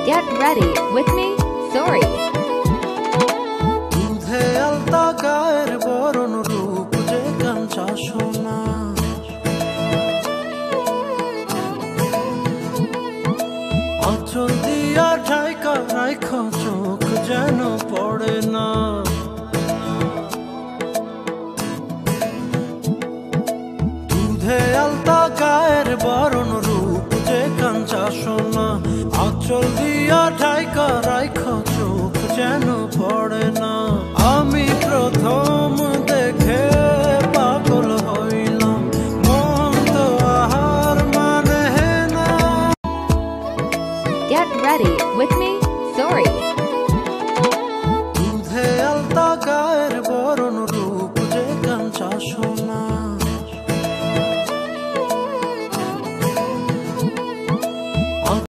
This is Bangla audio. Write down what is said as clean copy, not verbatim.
Get ready with me, sorry. দুধে আলতা গায়ের বরণ রূপ যে কাঞ্চা সোনা, আঁচল দিয়া ঢাকা রাখা চোখ যেন পড়ে না। দুধে আলতা গায়ের বরণ রূপ যে কাঞ্চা সোনা, আঁচল দিয়া ঢাকা রাখা চোখ যেন পড়ে না। আমি প্রথম দেখে পাগল হইলাম, মন তো আহার মানে না। Get ready with me, sorry.